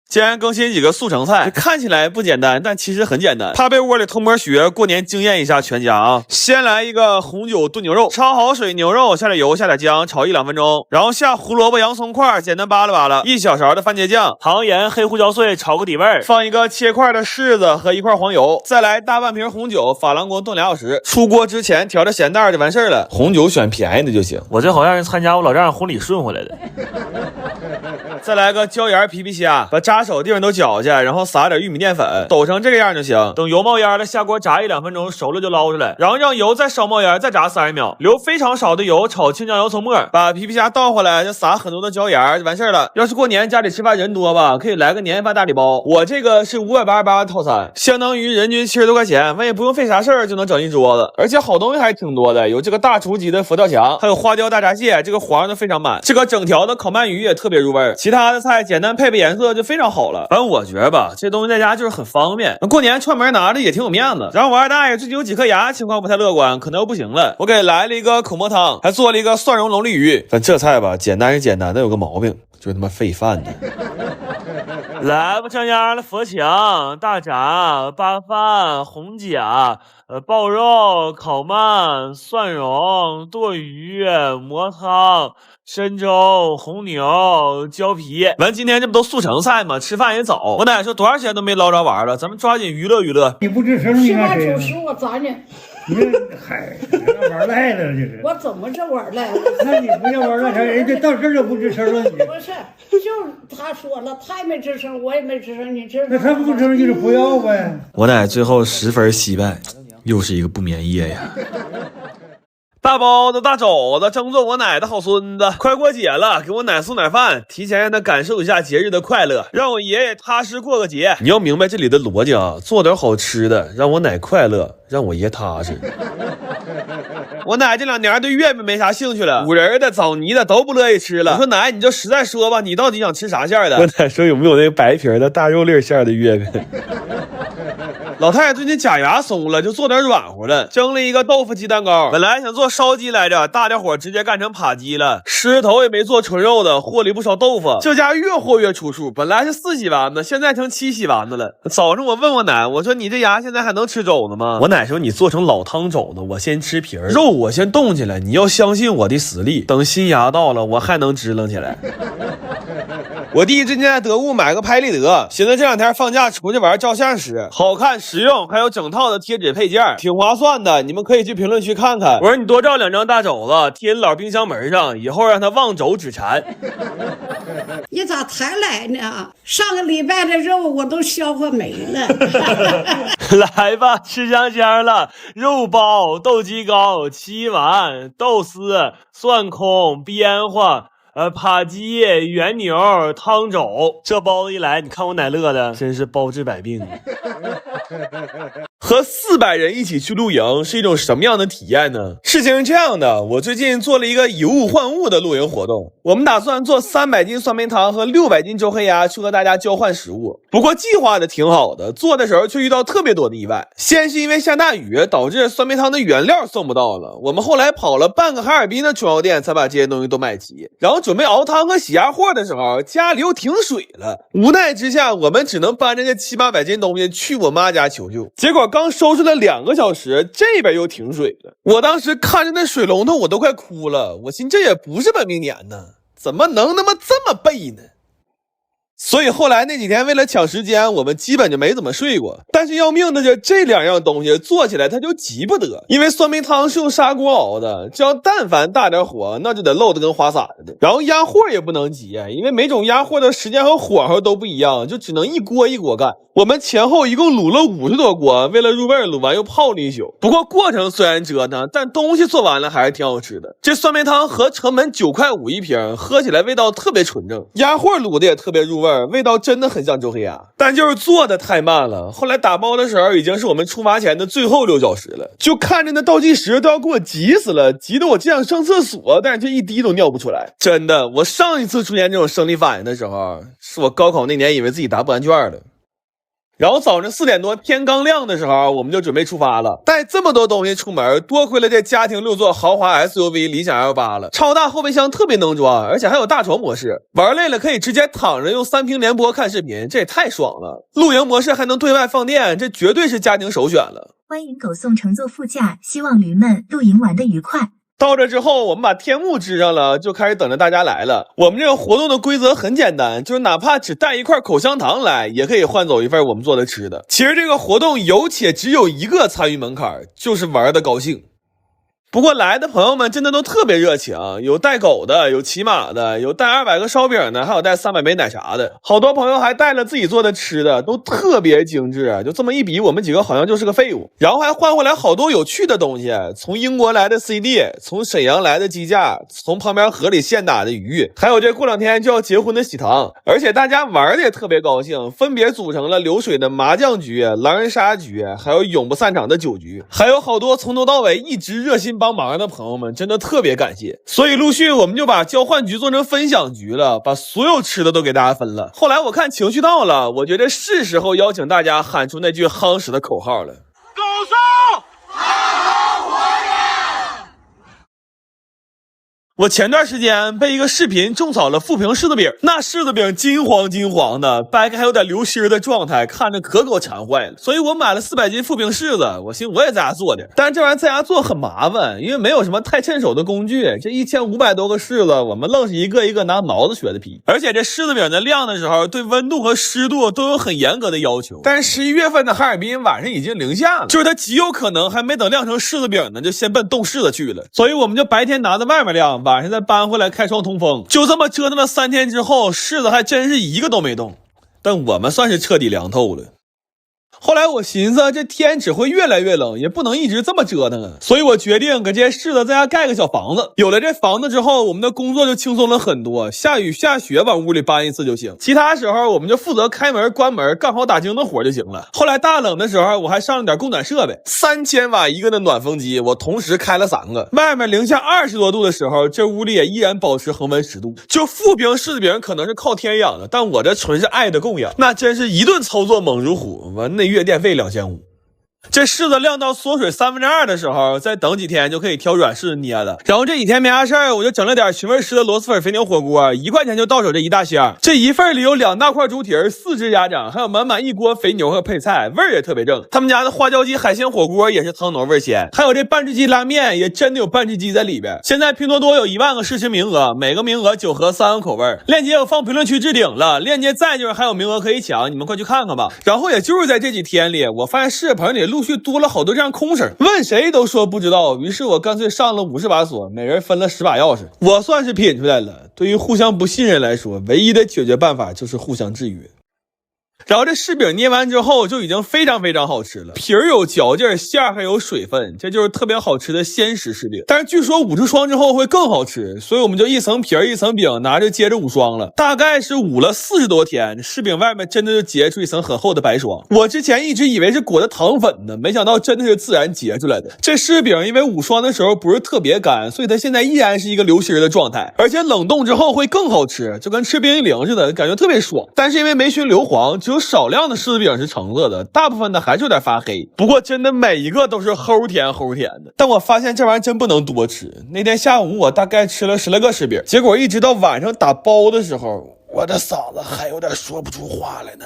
今天更新几个速成菜，看起来不简单，但其实很简单。怕被窝里偷摸学，过年惊艳一下全家啊！先来一个红酒炖牛肉，焯好水，牛肉下点油，下点姜，炒1-2分钟，然后下胡萝卜、洋葱块，简单扒拉扒拉，1小勺的番茄酱，糖盐、黑胡椒碎，炒个底味儿，放一个切块的柿子和1块黄油，再来大半瓶红酒，珐琅锅炖2小时。出锅之前调着咸淡就完事儿了。红酒选便宜的就行。我这好像是参加我老丈人婚礼顺回来的。再来个椒盐皮皮虾，把扎手地方都搅去，然后撒点玉米淀粉，抖成这个样就行。等油冒烟了，下锅炸1-2分钟，熟了就捞出来，然后让油再烧冒烟，再炸30秒，留非常少的油炒青酱油葱末，把皮皮虾倒回来，就撒很多的椒盐就完事儿了。要是过年家里吃饭人多吧，可以来个年夜饭大礼包。我这个是588的套餐，相当于人均70多块钱，我也不用费啥事儿就能整一桌子，而且好东西还挺多的，有这个大厨级的佛跳墙，还有花雕大闸蟹，这个黄的非常满，这个整条的烤鳗鱼也特别入味儿，其他的菜简单配配颜色就非常好了。反正我觉得吧，这东西在家就是很方便，过年串门拿着也挺有面子。然后我二大爷最近有几颗牙情况不太乐观，可能又不行了，我给来了一个口蘑汤，还做了一个蒜蓉龙利鱼。但这菜吧，简单是简单，但有个毛病，就是他妈费饭的。来吧，上家了，佛墙、大闸、粑饭、红甲、爆肉、烤鳗、蒜蓉、剁鱼、蘑汤、参粥、红牛、椒皮。完，今天这不都速成菜吗？吃饭也早。我奶说多长时间都没捞着玩了，咱们抓紧娱乐娱乐。你不吱声，你看谁？主食我咋呢？你嗨，玩赖了这是。我怎么这玩赖了？那你不要玩赖啥？人家到这儿就不吱声了，你。不是，就是他说了，他也没吱声，我也没吱声，你这。那他不吱声就是不要呗。我奶最后10分惜败，又是一个不眠夜呀。大包子、大肘子，争做我奶的好孙子。快过节了，给我奶送点饭，提前让他感受一下节日的快乐，让我爷爷踏实过个节。你要明白这里的逻辑啊，做点好吃的，让我奶快乐，让我爷踏实。我奶这2年对月饼没啥兴趣了，五仁的、枣泥的都不乐意吃了。我说奶，你就实在说吧，你到底想吃啥馅的？我奶说有没有那个白皮的大肉粒馅的月饼？老太太最近假牙松了，就做点软乎的，蒸了一个豆腐鸡蛋糕。本来想做烧鸡来着，大家伙直接干成扒鸡了。狮子头也没做纯肉的，和了一不少豆腐。这家越和越出数，本来是4洗丸子，现在成7洗丸子了。早上我问我奶，我说你这牙现在还能吃肘子吗？我奶说你做成老汤肘子，我先吃皮儿，肉我先冻起来。你要相信我的实力，等新牙到了，我还能支棱起来。我弟最近在得物买个拍立得，寻思这2天放假出去玩照相使，好看实用，还有整套的贴纸配件，挺划算的，你们可以去评论区看看。我说你多照2张大肘子贴你老冰箱门上，以后让他望肘止馋。你咋才来呢？上个礼拜的肉我都消化没了。来吧，吃香香了，肉包、豆鸡糕、七丸、豆丝、蒜空、边花。扒鸡、原牛、汤肘，这包子一来，你看我奶乐的，真是包治百病。和400人一起去露营是一种什么样的体验呢？事情是这样的，我最近做了一个以物换物的露营活动，我们打算做300斤酸梅汤和600斤周黑鸭去和大家交换食物。不过计划的挺好的，做的时候却遇到特别多的意外。先是因为下大雨，导致酸梅汤的原料送不到了，我们后来跑了半个哈尔滨的中药店才把这些东西都买齐，然后准备熬汤和洗鸭货的时候，家里又停水了。无奈之下，我们只能搬着这700-800斤东西去我妈家求救。结果刚收拾了2个小时，这边又停水了。我当时看着那水龙头，我都快哭了。我寻这也不是本命年呢，怎么能他妈这么背呢？所以后来那几天为了抢时间，我们基本就没怎么睡过。但是要命的是这2样东西做起来它就急不得，因为酸梅汤是用砂锅熬的，这样但凡大点火那就得漏得跟花洒似的。然后压货也不能急，因为每种压货的时间和火候都不一样，就只能一锅一锅干。我们前后一共卤了50多锅，为了入味卤完又泡了一宿。不过过程虽然折腾，但东西做完了还是挺好吃的。这酸梅汤合成本9块5一瓶，喝起来味道特别纯正，鸭货卤的也特别入味，味道真的很像周黑鸭，但就是做的太慢了。后来打包的时候已经是我们出发前的最后6小时了，就看着那倒计时都要给我急死了，急得我只想上厕所，但是这一滴都尿不出来。真的，我上一次出现这种生理反应的时候，是我高考那年以为自己答不完卷了。然后早上4点多天刚亮的时候，我们就准备出发了。带这么多东西出门，多亏了这家庭6座豪华 SUV 理想 L8了，超大后备箱特别能装，而且还有大床模式，玩累了可以直接躺着用3屏联播看视频，这也太爽了。露营模式还能对外放电，这绝对是家庭首选了。欢迎狗送乘坐副驾，希望驴们露营玩得愉快。到这之后，我们把天幕支上了，就开始等着大家来了。我们这个活动的规则很简单，就是哪怕只带一块口香糖来，也可以换走一份我们做的吃的。其实这个活动有且只有一个参与门槛，就是玩的高兴。不过来的朋友们真的都特别热情，有带狗的，有骑马的，有带200个烧饼的，还有带300杯奶茶的。好多朋友还带了自己做的吃的，都特别精致。就这么一比，我们几个好像就是个废物。然后还换回来好多有趣的东西，从英国来的 CD， 从沈阳来的鸡架，从旁边河里现打的鱼，还有这过2天就要结婚的喜糖。而且大家玩的也特别高兴，分别组成了流水的麻将局、狼人杀局，还有永不散场的酒局，还有好多从头到尾一直热心帮忙的朋友们，真的特别感谢。所以陆续我们就把交换局做成分享局了，把所有吃的都给大家分了。后来我看情绪到了，我觉得是时候邀请大家喊出那句夯实的口号了：狗送我前段时间被一个视频种草了富平柿子饼，那柿子饼金黄金黄的，掰开还有点流心的状态，看着可狗馋坏了。所以我买了400斤富平柿子，我寻思我也在家做点。但是这玩意在家做很麻烦，因为没有什么太趁手的工具。这1500多个柿子，我们愣是一个一个拿挠子削的皮。而且这柿子饼在晾的时候，对温度和湿度都有很严格的要求。但是11月份的哈尔滨晚上已经零下了，就是它极有可能还没等晾成柿子饼呢，就先奔冻柿子去了。所以我们就白天拿在外面晾，晚上再搬回来开窗通风。就这么折腾了3天之后，柿子还真是一个都没动，但我们算是彻底凉透了。后来我寻思这天只会越来越冷，也不能一直这么折腾啊，所以我决定给这些柿子在家盖个小房子。有了这房子之后，我们的工作就轻松了很多，下雨下雪往屋里搬一次就行，其他时候我们就负责开门关门干好打更的活就行了。后来大冷的时候，我还上了点供暖设备，3000瓦一个的暖风机，我同时开了3个。外面零下20多度的时候，这屋里也依然保持恒温10度。就富平柿子饼可能是靠天养的，但我这纯是爱的供养，那真是一顿操作猛如虎，完那月电费2500。这柿子晾到缩水2/3的时候，再等几天就可以挑软柿子捏了。然后这几天没啥事儿，我就整了点寻味吃的螺蛳粉肥牛火锅，1块钱就到手这一大箱。这一份里有2大块猪蹄儿、4只鸭掌，还有满满一锅肥牛和配菜，味儿也特别正。他们家的花椒鸡海鲜火锅也是汤浓味鲜，还有这半只鸡拉面也真的有半只鸡在里边。现在拼多多有1万个试吃名额，每个名额9盒3个口味，链接我放评论区置顶了，链接在就是还有名额可以抢，你们快去看看吧。然后也就是在这几天里，我发现试盆里陆续多了好多这样空声，问谁都说不知道，于是我干脆上了50把锁，每人分了10把钥匙。我算是品出来了，对于互相不信任来说，唯一的解决办法就是互相制约。然后这柿饼捏完之后就已经非常非常好吃了，皮儿有嚼劲，馅儿还有水分，这就是特别好吃的鲜食柿饼。但是据说捂出霜之后会更好吃，所以我们就一层皮儿一层饼拿着接着捂霜了，大概是捂了40多天，柿饼外面真的就结出一层很厚的白霜。我之前一直以为是裹的糖粉呢，没想到真的是自然结出来的。这柿饼因为捂霜的时候不是特别干，所以它现在依然是一个流心的状态，而且冷冻之后会更好吃，就跟吃冰激凌似的，感觉特别爽。但是因为没熏硫磺，只有少量的柿子饼是橙色的，大部分的还是有点发黑。不过真的每一个都是齁甜齁甜的。但我发现这玩意儿真不能多吃。那天下午我大概吃了10来个柿饼，结果一直到晚上打包的时候，我的嗓子还有点说不出话来呢。